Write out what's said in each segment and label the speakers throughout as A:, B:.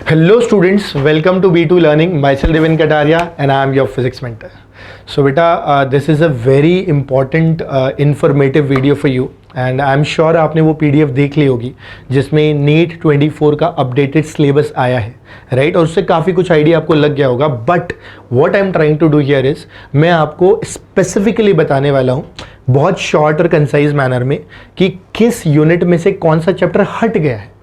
A: Hello students, welcome to B2 Learning. Myself Devin Kataria and I am your physics mentor. So beta, this is a very important informative video for you and I am sure आपने वो PDF देख ली होगी जिसमें NEET 24 का updated syllabus आया है, right? और उससे काफ़ी कुछ आइडिया आपको लग गया होगा. But what I am trying to do here is, मैं आपको स्पेसिफिकली बताने वाला हूँ बहुत शॉर्ट और कंसाइज मैनर में कि किस यूनिट में से कौन सा चैप्टर हट गया है.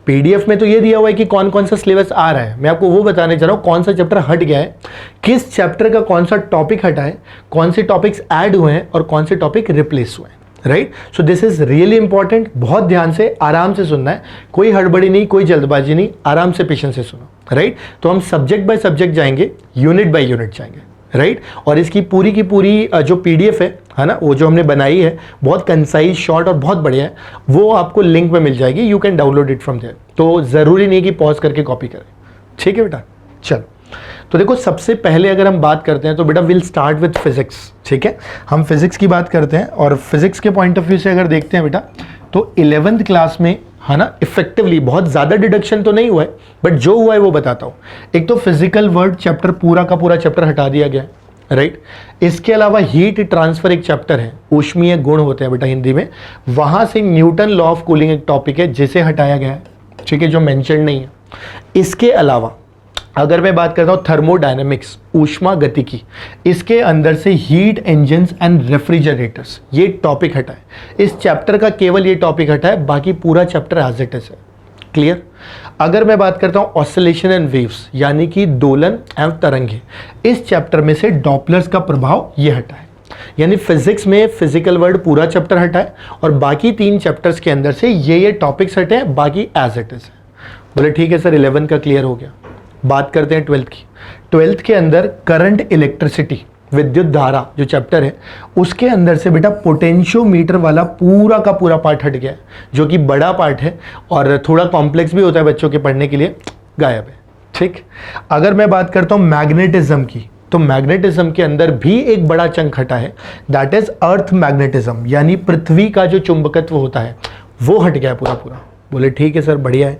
A: पीडीएफ में तो ये दिया हुआ है कि कौन कौन सा सिलेबस आ रहा है, मैं आपको वो बताने जा रहा हूँ कौन सा चैप्टर हट गया है, किस चैप्टर का कौन सा टॉपिक हटा है, कौन से टॉपिक्स ऐड हुए हैं और कौन से टॉपिक रिप्लेस हुए हैं. Right, so this is really important. बहुत ध्यान से आराम से सुनना है, कोई हड़बड़ी नहीं, कोई जल्दबाजी नहीं, आराम से पेशेंस से सुनो. राइट, तो हम सब्जेक्ट बाय सब्जेक्ट जाएंगे, यूनिट बाय यूनिट जाएंगे. राइट, और इसकी पूरी की पूरी जो पीडीएफ है ना, वो जो हमने बनाई है बहुत कंसाइज, शॉर्ट और बहुत बढ़िया है, वो आपको लिंक में मिल जाएगी. You can download it from there. तो ज़रूरी नहीं कि पॉज करके कॉपी करें. ठीक है बेटा, चलो. तो देखो, सबसे पहले अगर हम बात करते हैं तो बेटा विल स्टार्ट विथ फिजिक्स. ठीक है, हम फिजिक्स की बात करते हैं और फिजिक्स के पॉइंट ऑफ व्यू से अगर देखते हैं बेटा तो 11th क्लास में है ना, इफेक्टिवली बहुत ज़्यादा डिडक्शन तो नहीं हुआ है, बट जो हुआ है वो बताता हूँ. एक तो फिजिकल वर्ड चैप्टर पूरा का पूरा चैप्टर हटा दिया गया है. राइट, इसके अलावा हीट ट्रांसफर एक चैप्टर है, ऊष्मीय गुण होते हैं बेटा हिंदी में, वहाँ से न्यूटन लॉ ऑफ कूलिंग एक टॉपिक है जिसे हटाया गया है. ठीक है, जो मेंशन नहीं है. इसके अलावा अगर मैं बात करता हूँ थर्मोडायनेमिक्स, ऊष्मा गतिकी, इसके अंदर से हीट इंजन्स एंड रेफ्रिजरेटर्स, ये टॉपिक हटा है. इस चैप्टर का केवल ये टॉपिक हटा है, बाकी पूरा चैप्टर एज इट इज है. क्लियर. अगर मैं बात करता हूँ ऑसिलेशन एंड वेव्स, यानी कि दोलन एवं तरंगे, इस चैप्टर में से डॉपलर्स का प्रभाव ये हटा है. यानी फिजिक्स में फिजिकल वर्ड पूरा चैप्टर हटा है और बाकी 3 चैप्टर्स के अंदर से ये टॉपिक्स हटे हैं, बाकी एज इट इज है. बोले ठीक है सर, 11 का क्लियर हो गया. बात करते हैं 12th की. 12th के अंदर करंट इलेक्ट्रिसिटी, विद्युत धारा जो चैप्टर है, उसके अंदर से बेटा पोटेंशियोमीटर वाला पूरा का पूरा पार्ट हट गया है, जो कि बड़ा पार्ट है और थोड़ा कॉम्प्लेक्स भी होता है बच्चों के पढ़ने के लिए, गायब है. ठीक. अगर मैं बात करता हूँ मैग्नेटिज्म की, तो मैग्नेटिज्म के अंदर भी एक बड़ा चंक हटा है, दैट इज अर्थ मैग्नेटिज्म, यानी पृथ्वी का जो चुंबकत्व होता है वो हट गया है पूरा पूरा. बोले ठीक है सर, बढ़िया है.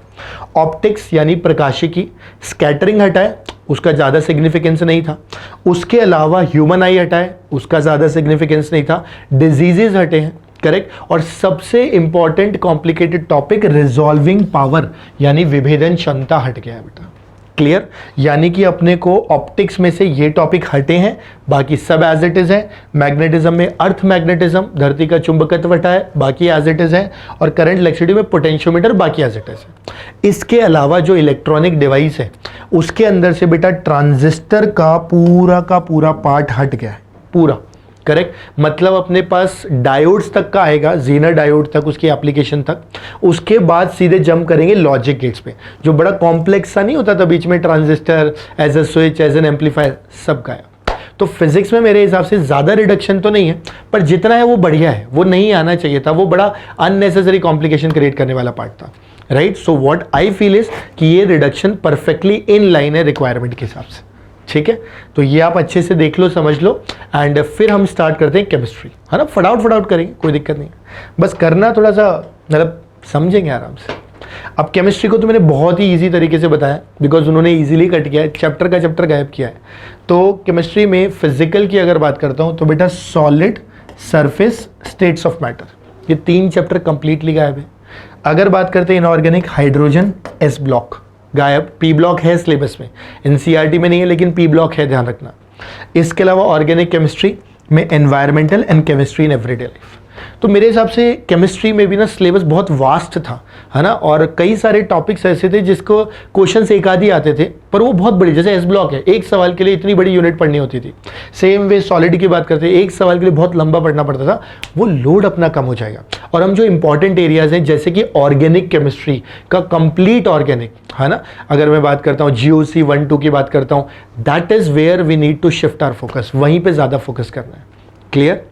A: ऑप्टिक्स यानी प्रकाशिकी, स्कैटरिंग हटा है, उसका ज़्यादा सिग्निफिकेंस नहीं था. उसके अलावा ह्यूमन आई हटा है, उसका ज़्यादा सिग्निफिकेंस नहीं था. डिजीजेज हटे हैं, करेक्ट. और सबसे important complicated topic resolving power यानी विभेदन क्षमता हट गया है बेटा. क्लियर. यानी कि अपने को ऑप्टिक्स में से ये टॉपिक हटे हैं, बाकी सब एज इट इज है. मैग्नेटिज्म में अर्थ मैग्नेटिज्म, धरती का चुंबकत्व हटा है, बाकी एज इट इज है. और करंट इलेक्ट्रिसिटी में पोटेंशियोमीटर बाकी एज इट इज है. इसके अलावा जो इलेक्ट्रॉनिक डिवाइस है उसके अंदर से बेटा ट्रांजिस्टर का पूरा पार्ट हट गया है, पूरा. करेक्ट, मतलब अपने पास डायोड्स तक का आएगा, जीनर डायोड तक, उसकी एप्लीकेशन तक. उसके बाद सीधे जंप करेंगे लॉजिक गेट्स पे, जो बड़ा कॉम्प्लेक्स सा नहीं होता था बीच में, transistor as a switch, as an amplifier, सब गायब. तो फिजिक्स में मेरे हिसाब से ज़्यादा रिडक्शन तो नहीं है, पर जितना है वो बढ़िया है, वो नहीं आना चाहिए था, वो बड़ा अननेसेसरी कॉम्प्लिकेशन क्रिएट करने वाला पार्ट था. Right, so what I feel is कि ये रिडक्शन परफेक्टली इन लाइन है रिक्वायरमेंट के हिसाब से. ठीक है, तो ये आप अच्छे से देख लो, समझ लो. एंड फिर हम स्टार्ट करते हैं केमिस्ट्री, है ना. फटाफट करेंगे, कोई दिक्कत नहीं है, बस करना थोड़ा सा मतलब समझेंगे आराम से. अब केमिस्ट्री को तो मैंने बहुत ही इजी तरीके से बताया, बिकॉज उन्होंने इजीली कट किया है, चैप्टर का चैप्टर गायब किया है. तो केमिस्ट्री में फिजिकल की अगर बात करता हूँ तो बेटा solid, surface, states of matter, ये 3 चैप्टर कंप्लीटली गायब है. अगर बात करते हैं इनऑर्गेनिक, हाइड्रोजन, एस ब्लॉक गायब. पी ब्लॉक है सिलेबस में, एनसीईआरटी में नहीं है, लेकिन पी ब्लॉक है, ध्यान रखना. इसके अलावा ऑर्गेनिक केमिस्ट्री में environmental and chemistry in everyday life. तो मेरे हिसाब से केमिस्ट्री में भी ना सिलेबस बहुत वास्ट था, है ना. और कई सारे टॉपिक्स ऐसे थे जिसको क्वेश्चन एक आदि आते थे, पर वो बहुत बड़ी, जैसे एस ब्लॉक है, एक सवाल के लिए इतनी बड़ी यूनिट पढ़नी होती थी. सेम वे सॉलिड की बात करते हैं, एक सवाल के लिए बहुत लंबा पढ़ना पड़ता था, वो लोड अपना कम हो जाएगा. और हम जो इंपॉर्टेंट एरियाज हैं जैसे कि ऑर्गेनिक केमिस्ट्री का कंप्लीट ऑर्गेनिक, है ना, अगर मैं बात करता हूँ GOC 1-2 की बात करता हूँ, that is where we need to shift our focus, वहीं पे ज़्यादा फोकस करना है. Clear.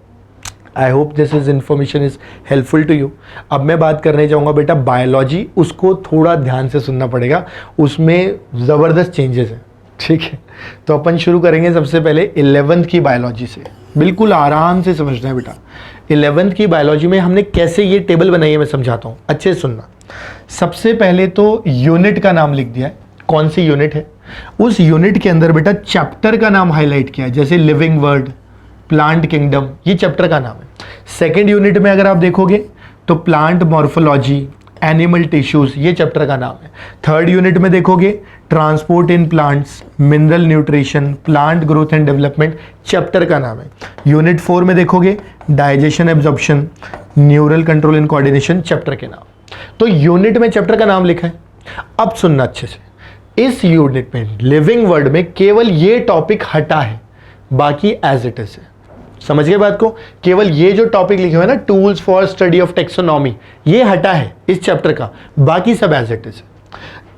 A: I hope this is information is helpful to you. अब मैं बात करने जाऊँगा बेटा बायोलॉजी, उसको थोड़ा ध्यान से सुनना पड़ेगा, उसमें ज़बरदस्त चेंजेस हैं. ठीक है, तो अपन शुरू करेंगे सबसे पहले 11th की बायोलॉजी से. बिल्कुल आराम से समझना है बेटा. 11th की बायोलॉजी में हमने कैसे ये टेबल बनाई है मैं समझाता हूँ, अच्छे से सुनना. सबसे पहले तो यूनिट का नाम लिख दिया है, कौन सी यूनिट है, उस यूनिट के अंदर बेटा चैप्टर का नाम हाईलाइट किया है, जैसे लिविंग वर्ल्ड, प्लांट किंगडम, ये चैप्टर का नाम है। सेकेंड यूनिट में अगर आप देखोगे तो प्लांट मॉर्फोलॉजी, एनिमल टिश्यूज, ये चैप्टर का नाम है। थर्ड यूनिट में देखोगे transport in plants, mineral nutrition, plant growth and development, chapter का नाम है। यूनिट 4 में देखोगे digestion absorption, neural control and coordination, chapter के नाम। तो यूनिट में चैप्टर का नाम लिखा है। अब सुनना अच्छे से, इस यूनिट में लिविंग वर्ल्ड में केवल ये टॉपिक हटा है, बाकी एज इट इज है। समझ गए बात को? केवल ये जो टॉपिक लिखे हुए हैं ना, tools for study of taxonomy, ये हटा है इस चैप्टर का, बाकी सब as it is.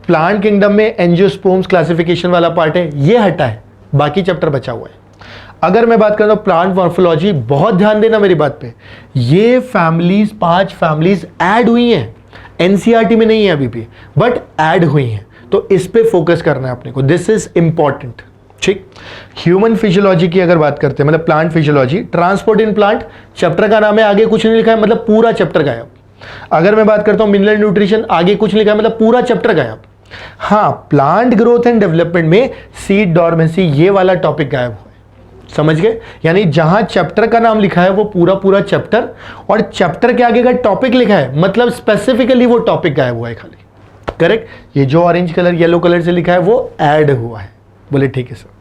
A: Plant kingdom में एंजियोस्पर्म्स क्लासिफिकेशन वाला पार्ट है, ये हटा है, बाकी चैप्टर बचा हुआ है। अगर मैं बात करता हूं प्लांट मॉर्फोलॉजी, बहुत ध्यान देना मेरी बात पे, ये फैमिलीज 5 फैमिलीज ऐड हुई हैं, एनसीईआरटी में नहीं है अभी भी, बट ऐड हुई हैं, तो इस पे फोकस करना है अपने को, दिस इज इंपॉर्टेंट। ठीक, ह्यूमन फिजियोलॉजी की अगर बात करते हैं, मतलब plant physiology, transport in plant, chapter का नाम है, आगे कुछ नहीं लिखा है, मतलब पूरा चैप्टर गायब। अगर मैं बात करता हूं मिनरल न्यूट्रिशन, आगे कुछ नहीं लिखा है, मतलब पूरा चैप्टर गायब। हाँ, प्लांट ग्रोथ एंड डेवलपमेंट में सीड डॉर्मेंसी, ये वाला टॉपिक गायब हुआ है। समझ गए? यानी जहां चैप्टर का नाम लिखा है वो पूरा चैप्टर, और चैप्टर के आगे का टॉपिक लिखा है, मतलब स्पेसिफिकली वो टॉपिक गायब हुआ है खाली। करेक्ट? ये जो ऑरेंज कलर येलो कलर से लिखा है वो ऐड हुआ है। बोले ठीक है सर।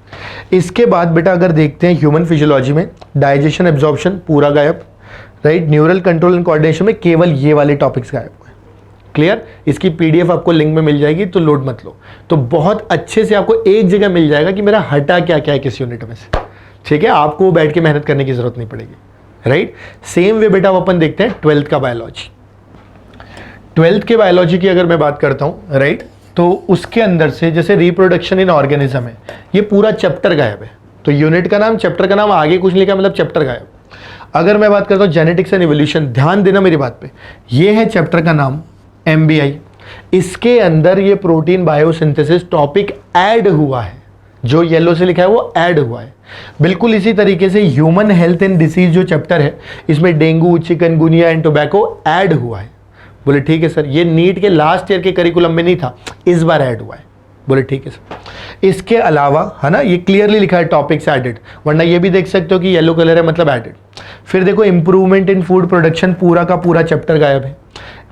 A: इसके बाद बेटा अगर देखते हैं ह्यूमन फिजियोलॉजी में, डाइजेशन एब्जॉर्प्शन पूरा गायब, right? Neural control and coordination में केवल ये वाले टॉपिक्स गायब हुए। क्लियर? इसकी पीडीएफ आपको लिंक में मिल जाएगी, तो लोड मत लो, तो बहुत अच्छे से आपको एक जगह मिल जाएगा कि मेरा हटा क्या क्या है किस यूनिट में से। ठीक है, आपको बैठ के मेहनत करने की जरूरत नहीं पड़ेगी, राइट? सेम वे बेटा अपन देखते हैं 12th का बायोलॉजी। 12th के बायोलॉजी की अगर मैं बात करता हूं, राइट, तो उसके अंदर से जैसे रिप्रोडक्शन इन ऑर्गेनिज्म है, ये पूरा चैप्टर गायब है। तो यूनिट का नाम, चैप्टर का नाम, आगे कुछ लिखा, मतलब चैप्टर गायब। अगर मैं बात करता हूँ जेनेटिक्स एंड इवोल्यूशन, ध्यान देना मेरी बात पे, ये है चैप्टर का नाम एमबीआई। इसके अंदर ये प्रोटीन बायोसिंथेसिस टॉपिक ऐड हुआ है, जो येलो से लिखा है वो ऐड हुआ है। बिल्कुल इसी तरीके से ह्यूमन हेल्थ एंड डिसीज जो चैप्टर है, इसमें dengue, chikungunya and tobacco add हुआ है। बोले ठीक है सर, ये नीट के लास्ट ईयर के करिकुलम में नहीं था, इस बार ऐड हुआ है। बोले ठीक है सर। इसके अलावा है ना, ये क्लियरली लिखा है टॉपिक्स एडेड, वरना ये भी देख सकते हो कि येलो कलर है मतलब एडेड। फिर देखो इंप्रूवमेंट इन फूड प्रोडक्शन, पूरा का पूरा चैप्टर गायब है।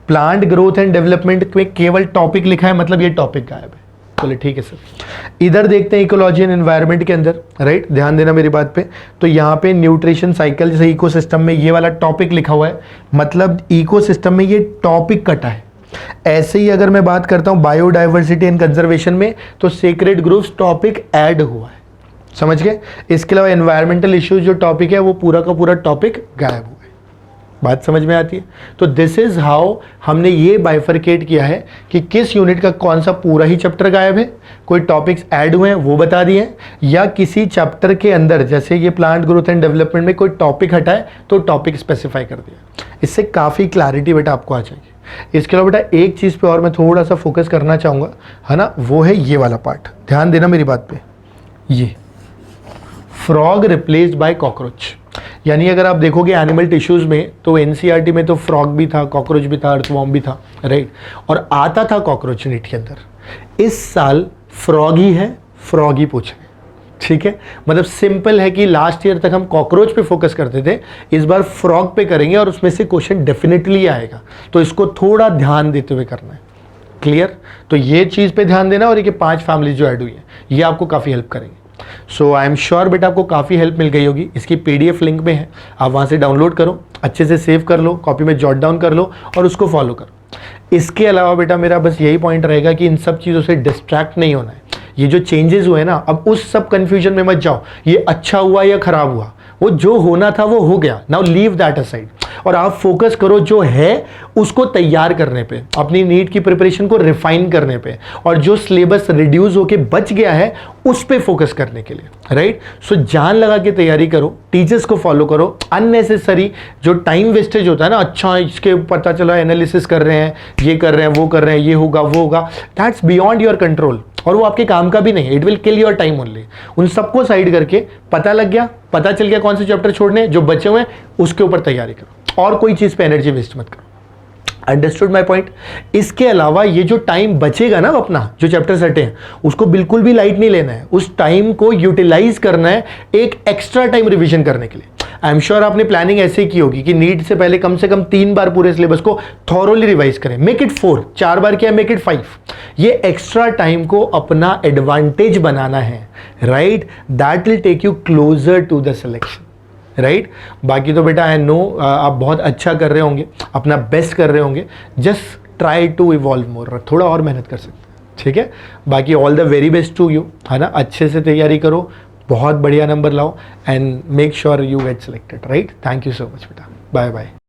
A: प्लांट ग्रोथ एंड डेवलपमेंट में केवल टॉपिक लिखा है, मतलब ये टॉपिक गायब है। बोले ठीक है सर। इधर देखते हैं इकोलॉजी एंड एनवायरनमेंट के अंदर, राइट? ध्यान देना मेरी बात पे, तो यहाँ पे न्यूट्रिशन साइकिल जैसे इकोसिस्टम में ये वाला टॉपिक लिखा हुआ है, मतलब इकोसिस्टम में ये टॉपिक कटा है। ऐसे ही अगर मैं बात करता हूँ बायोडाइवर्सिटी एंड कंजर्वेशन में, तो सेक्रेड ग्रुप्स टॉपिक ऐड हुआ है। समझ गए? इसके अलावा एनवायरमेंटल इश्यूज जो टॉपिक है वो पूरा का पूरा टॉपिक गायब हुआ है। बात समझ में आती है? तो दिस इज हाउ हमने ये बाइफरकेट किया है कि किस यूनिट का कौन सा पूरा ही चैप्टर गायब है, कोई टॉपिक्स ऐड हुए हैं वो बता दिए, या किसी चैप्टर के अंदर जैसे ये प्लांट ग्रोथ एंड डेवलपमेंट में कोई टॉपिक हटा है तो टॉपिक स्पेसिफाई कर दिया। इससे काफ़ी क्लैरिटी बेटा आपको आ जाएगी। इसके अलावा बेटा एक चीज़ पे और मैं थोड़ा सा फोकस करना चाहूँगा, है ना, वो है ये वाला पार्ट। ध्यान देना मेरी बात पे, ये फ्रॉग रिप्लेस्ड बाय कॉकरोच। यानी अगर आप देखोगे एनिमल टिश्यूज में, तो एनसीईआरटी में तो फ्रॉग भी था, कॉकरोच भी था, अर्थवॉर्म भी था, राइट? और आता था कॉकरोच नीट के अंदर। इस साल फ्रॉग ही है, फ्रॉग ही पूछे। ठीक है, मतलब सिंपल है कि लास्ट ईयर तक हम कॉकरोच पे फोकस करते थे, इस बार फ्रॉग पे करेंगे और उसमें से क्वेश्चन डेफिनेटली आएगा, तो इसको थोड़ा ध्यान देते हुए करना है। क्लियर? तो ये चीज़ पे ध्यान देना, और ये 5 फैमिलीज जो ऐड हुई है ये आपको काफ़ी हेल्प करेंगे। सो आई एम श्योर बेटा आपको काफ़ी हेल्प मिल गई होगी। इसकी पीडीएफ लिंक में है, आप वहाँ से डाउनलोड करो, अच्छे से सेव कर लो, कॉपी में जॉट डाउन कर लो और उसको फॉलो करो। इसके अलावा बेटा मेरा बस यही पॉइंट रहेगा कि इन सब चीज़ों से डिस्ट्रैक्ट नहीं होना है। ये जो चेंजेस हुए ना, अब उस सब कन्फ्यूजन में मत जाओ, ये अच्छा हुआ या खराब हुआ, वो जो होना था वो हो गया, नाउ लीव दैट असाइड, और आप फोकस करो जो है उसको तैयार करने पे, अपनी नीट की प्रिपरेशन को रिफाइन करने पे, और जो सिलेबस रिड्यूस होके बच गया है उस पे फोकस करने के लिए, राइट? सो जान लगा के तैयारी करो, टीचर्स को फॉलो करो। अननेसेसरी जो टाइम वेस्टेज होता है ना, अच्छा इसके पता चला एनालिसिस कर रहे हैं, ये कर रहे हैं, वो कर रहे हैं, ये होगा वो होगा, दैट्स बियॉन्ड योर कंट्रोल, और वो आपके काम का भी नहीं है। It will kill your time only. उन सबको साइड करके पता लग गया, पता चल गया कौन से चैप्टर छोड़ने, जो बचे हुए हैं उसके ऊपर तैयारी करो, और कोई चीज़ पे एनर्जी वेस्ट मत करो। Understood my point. इसके अलावा ये जो टाइम बचेगा ना अपना, जो चैप्टर सेटे हैं, उसको बिल्कुल भी लाइट नहीं लेना है। उस टाइम को यूटिलाइज करना है एक एक्स्ट्रा टाइम रिवीजन करने के लिए। आई एम श्योर आपने प्लानिंग ऐसे की होगी कि नीट से पहले कम से कम 3 बार पूरे सिलेबस को थॉरोली रिवाइज करें। मेक इट 4, 4 बार किया, मेक इट 5। ये एक्स्ट्रा टाइम को अपना एडवांटेज बनाना है, right? That will take you closer to the selection, right? बाकी तो बेटा आई नो आप बहुत अच्छा कर रहे होंगे, अपना बेस्ट कर रहे होंगे। Just try to evolve more, थोड़ा और मेहनत कर सकते हैं, ठीक है? बाकी all the very best to you, है ना? अच्छे से तैयारी करो, बहुत बढ़िया नंबर लाओ and make sure you get selected, right? Thank you so much बेटा, बाय बाय।